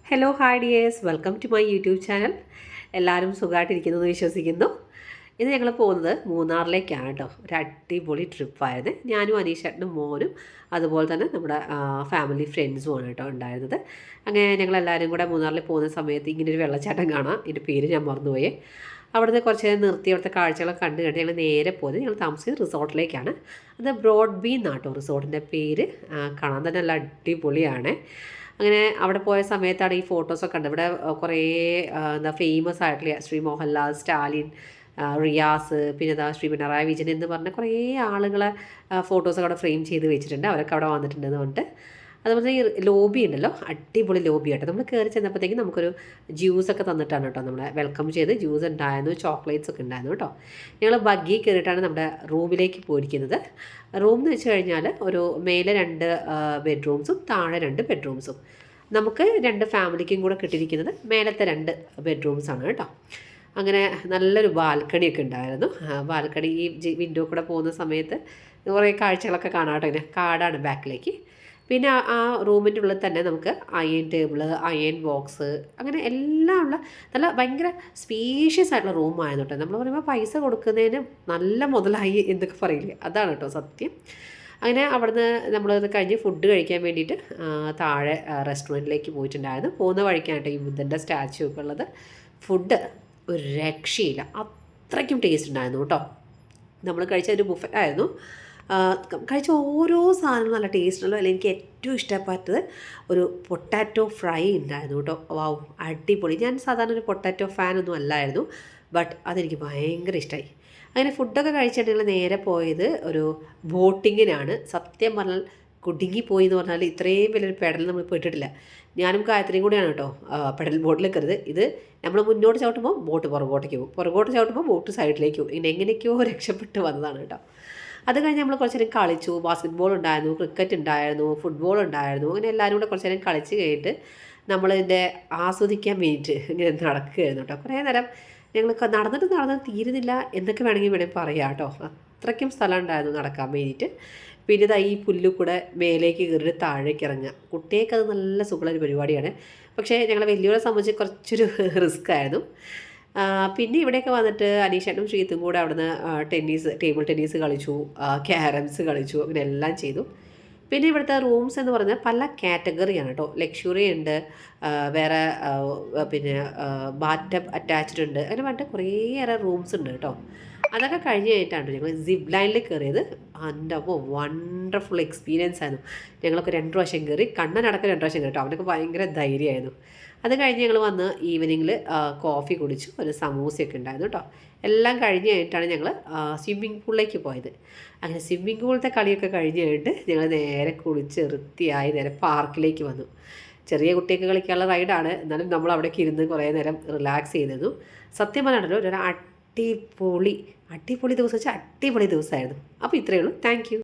Hello hi dears, welcome to my YouTube channel. എല്ലാവരും സുഖമായിട്ടിരിക്കുന്നു എന്ന് വിശ്വസിക്കുന്നു. ഇന്ന് ഞങ്ങൾ പോകുന്നത് മൂന്നാറിലേക്കാണ് കേട്ടോ. ഒരു അടിപൊളി ട്രിപ്പായിരുന്നു. ഞാനും അനീഷേട്ടനും മോനും അതുപോലെ തന്നെ നമ്മുടെ ഫാമിലി ഫ്രണ്ട്സുമാണ് കേട്ടോ ഉണ്ടായിരുന്നത്. അങ്ങനെ ഞങ്ങളെല്ലാവരും കൂടെ മൂന്നാറിൽ പോകുന്ന സമയത്ത് ഇങ്ങനൊരു വെള്ളച്ചാട്ടം കാണാം. ഇതിൻ്റെ പേര് ഞാൻ മറന്നുപോയി. അവിടുന്ന് കുറച്ച് നേരം നിർത്തി അവിടുത്തെ കാഴ്ചകളൊക്കെ കണ്ട് കണ്ട് ഞങ്ങൾ നേരെ പോയത് ഞങ്ങൾ താമസിക്കുന്ന റിസോർട്ടിലേക്കാണ്. അത് ബ്രോഡ് ബീൻ നാട്ടോ റിസോർട്ടിൻ്റെ പേര്. കാണാൻ തന്നെ നല്ല അടിപൊളിയാണ്. അങ്ങനെ അവിടെ പോയ സമയത്താണ് ഈ ഫോട്ടോസൊക്കെ ഉണ്ട്. ഇവിടെ കുറേ എന്താ ഫേമസ് ആയിട്ടുള്ള ശ്രീ മോഹൻലാൽ, സ്റ്റാലിൻ, റിയാസ്, പിന്നെ ശ്രീ പിണറായി വിജയൻ എന്ന് പറഞ്ഞ കുറേ ആളുകളെ ഫോട്ടോസൊക്കെ അവിടെ ഫ്രെയിം ചെയ്ത് വെച്ചിട്ടുണ്ട്. അവരൊക്കെ അവിടെ വന്നിട്ടുണ്ടെന്ന് പറഞ്ഞിട്ട്. അതുപോലെ ഈ ലോബി ഉണ്ടല്ലോ, അടിപൊളി ലോബി ആയിട്ട് നമ്മൾ കയറി ചെന്നപ്പോഴത്തേക്കും നമുക്കൊരു ജ്യൂസൊക്കെ തന്നിട്ടാണ് കേട്ടോ നമ്മളെ വെൽക്കം ചെയ്ത്. ജ്യൂസ് ഉണ്ടായിരുന്നു, ചോക്ലേറ്റ്സ് ഒക്കെ ഉണ്ടായിരുന്നു കേട്ടോ. ഞങ്ങൾ ബഗ്ഗി കയറിയിട്ടാണ് നമ്മുടെ റൂമിലേക്ക് പോയിരിക്കുന്നത്. റൂം എന്ന് വെച്ച് കഴിഞ്ഞാൽ ഒരു മേലെ 2 ബെഡ്റൂംസും താഴെ 2 ബെഡ്റൂംസും. നമുക്ക് 2 ഫാമിലിക്കും കൂടെ കിട്ടിയിരിക്കുന്നത് മേലത്തെ 2 ബെഡ്റൂംസാണ് കേട്ടോ. അങ്ങനെ നല്ലൊരു ബാൽക്കണിയൊക്കെ ഉണ്ടായിരുന്നു. ബാൽക്കണി ഈ വിൻഡോ കൂടെ പോകുന്ന സമയത്ത് കുറേ കാഴ്ചകളൊക്കെ കാണാം കേട്ടോ. ഇങ്ങനെ കാടാണ് ബാക്കിലേക്ക്. പിന്നെ ആ റൂമിൻ്റെ ഉള്ളിൽ തന്നെ നമുക്ക് അയൺ ടേബിള്, അയൺ ബോക്സ്, അങ്ങനെ എല്ലാം ഉള്ള നല്ല ഭയങ്കര സ്പേഷ്യസ് ആയിട്ടുള്ള റൂമായിരുന്നു കേട്ടോ. നമ്മൾ പറയുമ്പോൾ പൈസ കൊടുക്കുന്നതിന് നല്ല മുതലായി എന്നൊക്കെ പറയില്ലേ, അതാണ് കേട്ടോ സത്യം. അങ്ങനെ അവിടുന്ന് നമ്മളത് കഴിഞ്ഞ് ഫുഡ് കഴിക്കാൻ വേണ്ടിയിട്ട് താഴെ റെസ്റ്റോറൻറ്റിലേക്ക് പോയിട്ടുണ്ടായിരുന്നു. പോകുന്ന വഴിക്കാണ് ഈ ബുദ്ധൻ്റെ സ്റ്റാച്ചു ഒക്കെ ഉള്ളത്. ഫുഡ് ഒരു രക്ഷയില്ല, അത്രയ്ക്കും ടേസ്റ്റ് ഉണ്ടായിരുന്നു കേട്ടോ. നമ്മൾ കഴിച്ച ഒരു ബുഫറ്റ് ആയിരുന്നു. കഴിച്ച ഓരോ സാധനവും നല്ല ടേസ്റ്റ് ഉള്ളൂ. അല്ലെങ്കിൽ എനിക്ക് ഏറ്റവും ഇഷ്ടപ്പെട്ടത് ഒരു പൊട്ടാറ്റോ ഫ്രൈ ഉണ്ടായിരുന്നു കേട്ടോ. വാവ്, അടിപൊളി. ഞാൻ സാധാരണ ഒരു പൊട്ടാറ്റോ ഫാനൊന്നും അല്ലായിരുന്നു, ബട്ട് അതെനിക്ക് ഭയങ്കര ഇഷ്ടമായി. അങ്ങനെ ഫുഡൊക്കെ കഴിച്ചിട്ടുണ്ടെങ്കിൽ നേരെ പോയത് ഒരു ബോട്ടിങ്ങിനാണ്. സത്യം പറഞ്ഞാൽ കുടുങ്ങിപ്പോയി എന്ന് പറഞ്ഞാൽ ഇത്രയും വലിയൊരു പെടൽ നമ്മൾ പെട്ടിട്ടില്ല. ഞാനും ഗായത്രിയും കൂടിയാണ് കേട്ടോ പെഡൽ ബോട്ടിൽ കയറുന്നത്. ഇത് നമ്മൾ മുന്നോട്ട് ചവിട്ടുമ്പോൾ ബോട്ട് പുറകോട്ടേക്ക് പോകും, പുറകോട്ട് ചവിട്ടുമ്പോൾ ബോട്ട് സൈഡിലേക്ക് പോകും. ഇങ്ങനെ എങ്ങനെയൊക്കെയോ രക്ഷപ്പെട്ട് വന്നതാണ് കേട്ടോ. അത് കഴിഞ്ഞ് നമ്മൾ കുറച്ച് നേരം കളിച്ചു. ബാസ്കറ്റ് ബോൾ ഉണ്ടായിരുന്നു, ക്രിക്കറ്റ് ഉണ്ടായിരുന്നു, ഫുട്ബോൾ ഉണ്ടായിരുന്നു. അങ്ങനെ എല്ലാവരും കൂടെ കുറച്ച് നേരം കളിച്ച് കഴിഞ്ഞിട്ട് നമ്മളിതിൻ്റെ ആസ്വദിക്കാൻ വേണ്ടിയിട്ട് ഇങ്ങനെ നടക്കുകയായിരുന്നു കേട്ടോ. കുറേ നേരം ഞങ്ങൾ നടന്നിട്ട് തീരുന്നില്ല എന്നൊക്കെ വേണമെങ്കിൽ പറയാം കേട്ടോ. അത്രയ്ക്കും സ്ഥലം ഉണ്ടായിരുന്നു നടക്കാൻ വേണ്ടിയിട്ട്. പിന്നെ ഇതാ ഈ പുല്ല് കൂടെ മേലേക്ക് കയറിയിട്ട് താഴേക്ക് ഇറങ്ങുക. കുട്ടികൾക്ക് അത് നല്ല സുഖമുള്ളൊരു പരിപാടിയാണ്. പക്ഷേ ഞങ്ങളെ വലിയവരെ സംബന്ധിച്ച് കുറച്ചൊരു റിസ്ക് ആയിരുന്നു. പിന്നെ ഇവിടെയൊക്കെ വന്നിട്ട് അനീഷേട്ടനും ശ്രീത്തും കൂടെ അവിടുന്ന് ടേബിൾ ടെന്നീസ് കളിച്ചു, ക്യാരംസ് കളിച്ചു, അങ്ങനെ എല്ലാം ചെയ്തു. പിന്നെ ഇവിടുത്തെ റൂംസ് എന്ന് പറഞ്ഞാൽ പല കാറ്റഗറിയാണ് കേട്ടോ. ലക്ഷറി ഉണ്ട്, വേറെ പിന്നെ ബാറ്റപ്പ് അറ്റാച്ച്ഡ് ഉണ്ട്, അങ്ങനെ പറഞ്ഞിട്ട് കുറേയേറെ റൂംസ് ഉണ്ട് കേട്ടോ. അതൊക്കെ കഴിഞ്ഞ് കഴിഞ്ഞിട്ടാണ് ഞങ്ങൾ സിപ്പ് ലൈനിൽ കയറിയത്. എൻ്റെ അപ്പോൾ വണ്ടർഫുൾ എക്സ്പീരിയൻസ് ആയിരുന്നു. ഞങ്ങളൊക്കെ 2 പ്രാവശ്യം കയറി, കണ്ണനടക്കം 2 പ്രാവശ്യം കേട്ടോ. അവനൊക്കെ ഭയങ്കര ധൈര്യമായിരുന്നു. അത് കഴിഞ്ഞ് ഞങ്ങൾ വന്ന് ഈവനിങ്ങിൽ കോഫി കുടിച്ചു, ഒരു സമൂസയൊക്കെ ഉണ്ടായിരുന്നു കേട്ടോ. എല്ലാം കഴിഞ്ഞ് കഴിഞ്ഞിട്ടാണ് ഞങ്ങൾ സ്വിമ്മിംഗ് പൂളിലേക്ക് പോയത്. അങ്ങനെ സ്വിമ്മിംഗ് പൂളിലത്തെ കളിയൊക്കെ കഴിഞ്ഞ് കഴിഞ്ഞിട്ട് ഞങ്ങൾ നേരെ കുളിച്ച് വൃത്തിയായി നേരെ പാർക്കിലേക്ക് വന്നു. ചെറിയ കുട്ടിയൊക്കെ കളിക്കാനുള്ള റൈഡാണ്, എന്നാലും നമ്മൾ അവിടേക്ക് ഇരുന്ന് കുറേ നേരം റിലാക്സ് ചെയ്തിരുന്നു. സത്യം പറഞ്ഞാണല്ലോ ഒരു അടിപൊളി ദിവസം വെച്ചാൽ അടിപൊളി ദിവസമായിരുന്നു. അപ്പോൾ ഇത്രയേ ഉള്ളൂ. Thank you.